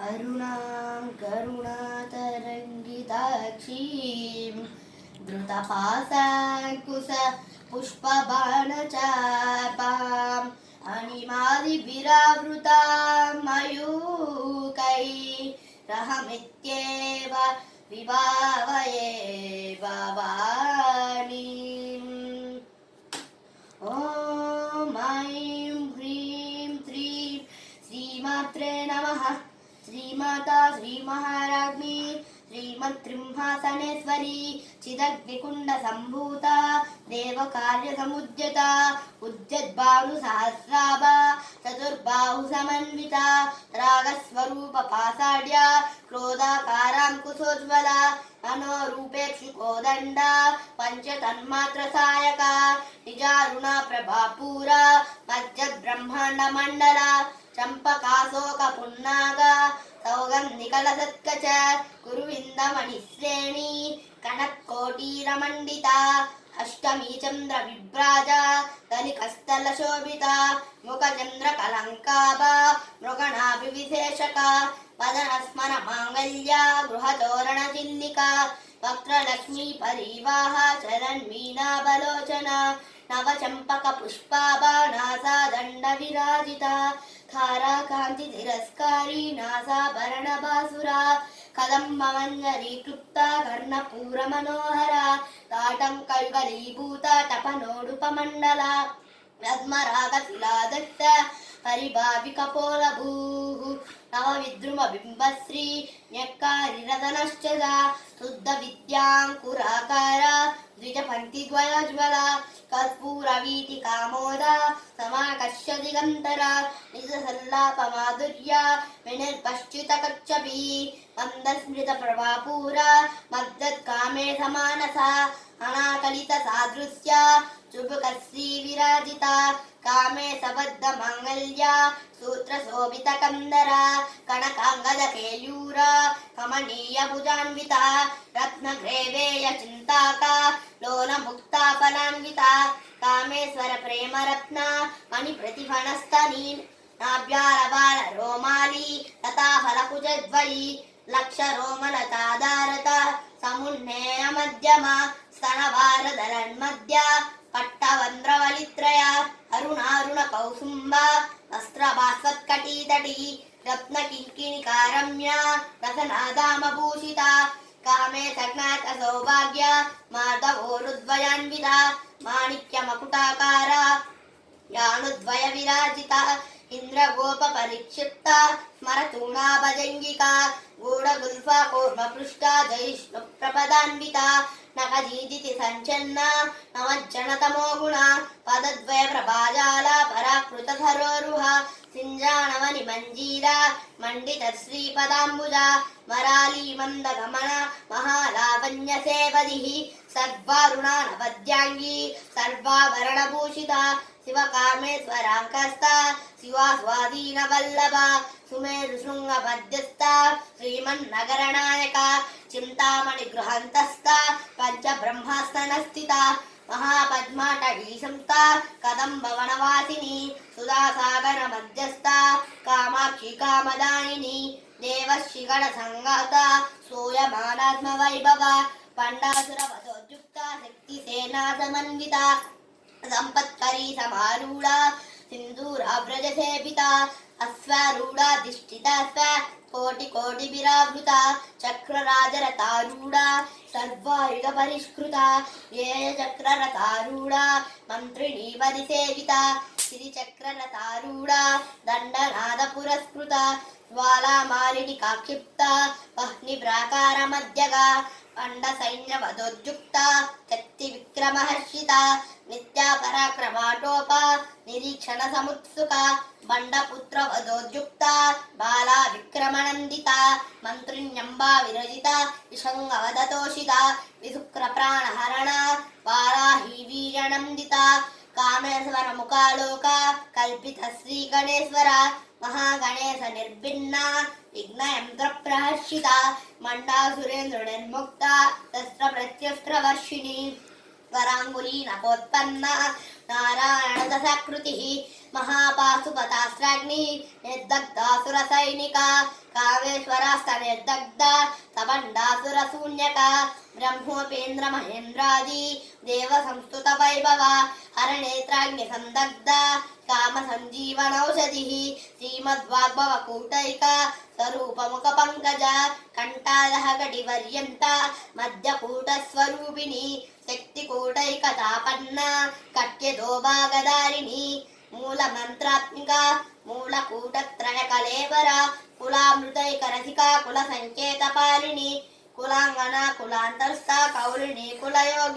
अरुणां करुणातरङ्गिताक्षीं धृतपाशाङ्कुश पुष्पबाणचापाम् अणिमादिभिरावृतां मयूकैरहमित्येव विभावये भवानीम्। ॐ ऐं ह्रीं श्रीं श्रीमात्रे नमः। श्रीमाता श्रीमहाराज्ञी श्रीमत्सिंहासनेश्वरी चिदग्निकुण्ड सम्भूता देवकार्यसमुद्यता उद्यद्बाहुसहस्राभा चतुर्बाहुसमन्विता रागस्वरूप पाषाढ्या क्रोधाकाराङ्कुशोज्ज्वला मनोरूपेक्षुकोदण्डा पञ्चतन्मात्रसायका निजारुणा प्रभापूरा मज्जद्ब्रह्माण्डमण्डला चंपकाशोकपुन्नागा सौगन्धिकलसत्कच कुरुविन्दमणिश्रेणी कनत्कोटीरमण्डिता अष्टमी चन्द्रविभ्राजा दलिकस्थलशोभिता मुखचन्द्रकलङ्काभा मृगणाभिविशेषका वदनस्मरमाङ्गल्या गृहतोरणचिल्लिका वक्त्रलक्ष्मी परिवाहा चरन्मीनाबलोचना नवचम्पकपुष्पाभा नासादण्डविराजिता धाराकान्ति तिरस्कारी नासाभरणभासुरा कदम्बमञ्जरी क्लुप्ता कर्णपूरमनोहरा ताटङ्कयुगलीभूता तपनोडुपमण्डला रत्मरागशिलादत्त परिभाविकपोलभूः नवविद्रुमबिम्बश्री न्यक्कारिरतनश्चदा शुद्धविद्याङ्कुराकारा द्विजपङ्क्तिद्वयोज्ज्वला कर्पूरवीथिकामोदा समाकर्ष्य दिगन्तरा निजसल्लापमाधुर्या विनिर्पश्चितकच्छपी मन्दस्मृतप्रभापूरा मद्दत्कामे समानसा अनाकलितसादृश्या चुबुकश्री विराजिता कामे सबद्धमाङ्गल्या सूत्रशोभितकन्दरा कनकाङ्गदकेयूरा कमनीयभुजान्विता रत्नग्रेवेयचिन्ताका लोलमुक्ताफलान्विता कामेश्वर प्रेमरत्ना मणिप्रतिफणस्तनी नाभ्यारबालरोमाली लताफलकुचद्वयी लक्षरोमलताधारता समुन्नेयमध्यमा स्तनभारदलन्मध्या पट्टवन्द्रवलित्रया अरुणारुणकौसुम्बा वस्त्रभास्वत्कटीतटी रत्नकिङ्किणिकारम्या रसनादामभूषिता कामे सज्ञातसौभाग्या माधवोरुद्वयान्विता माणिक्यमकुटाकारा यानुद्वयविराजिता इन्द्रगोपपरिक्षिप्ता स्मरतूणाभजङ्गिका गूढगुल्फा कूर्मपृष्ठा जयिष्णुप्रपदान्विता नखजीदिति सञ्चन्ना नमज्जनतमो गुणा पदद्वयप्रभाजाला पराकृतधरोरुहा सिञ्जाणवनिमञ्जीरा मण्डितश्रीपदाम्बुजा मराली मन्दगमना महालावण्यसेवदिः सर्वारुणानवद्याङ्गी सर्वाभरणभूषिता शिवकामेश्वराङ्कस्ता शिवास्वाधीनवल्लभा सुमेरुशृङ्गमध्यस्था श्रीमन्नगरनायका चिन्तामणिगृहान्तस्था पञ्चब्रह्मासनस्थिता महापद्माटवीसंस्था कदम्बवनवासिनी सुधासागरमध्यस्था कामाक्षी कामदायिनी देवश्रीगणसङ्गाता सूयमानात्मवैभवा पण्डासुरवधोद्युक्ता शक्तिसेनासमन्विता संपत्करी समारूढ़ा सिंदूराव्रजसेविता अश्वारूढ़ाधिष्ठिता कोटि कोटि विरावृता चक्रराजरतारूढ़ा सर्वायुध परिष्कृता व्यय चक्ररतारूढ़ा मंत्रिणी परिसेविता श्रीचक्ररतारूढ़ा दंडनाद पुरस्कृता ज्वालामालिनी काक्षिप्ता वह्निप्राकार मध्यगा पंड सैन्य वधोद्युक्ता शक्ति विक्रमहर्षिता नित्या पराक्रमाटोपा निरीक्षण समुत्सुका बंडपुत्र वधोद्युक्ता बाला विक्रमनंदिता मंत्रिण्यंबा विरजिता विषंगवदतोषिता विशुक्र प्राणहरणा वाराही वीर्यनंदिता कामेश्वर मुखालोका कल्पित श्री गणेश्वरा महागणेश निर्भिन्ना विघ्नयंत्र प्रहर्षिता मंडासुरेन्द्र निर्मुक्ता शस्त्र प्रत्यस्त्र वर्षिणी वरांगुली नपोत्पन्ना नारायण दशाकृतिः महापाशुपतास्त्राग्नि निर्दग्धासुर सैनिका कामेश्वरास्त निर्दग्ध सबंडासुर शून्यका ब्रह्मोपेन्द्र महेन्द्रादि देव संस्तुत वैभव हरनेत्राग्नि संदग्ध काम संजीवनौषधि श्रीमद्वाग्भव कूटैका स्वरूपमुख पंकज कंठादह कटिवर्यंत मध्यकूट स्वरूपिणी शक्तिकूटैकतापन्ना कट्यदोभागधारिणी मूल मंत्रात्मिका मूलकूटत्रय कलेवर कुलामृतैकरसिका कुल संकेत पालिनी कुलांगना कुलांतरस्था कौलिनी कुलयोगिनी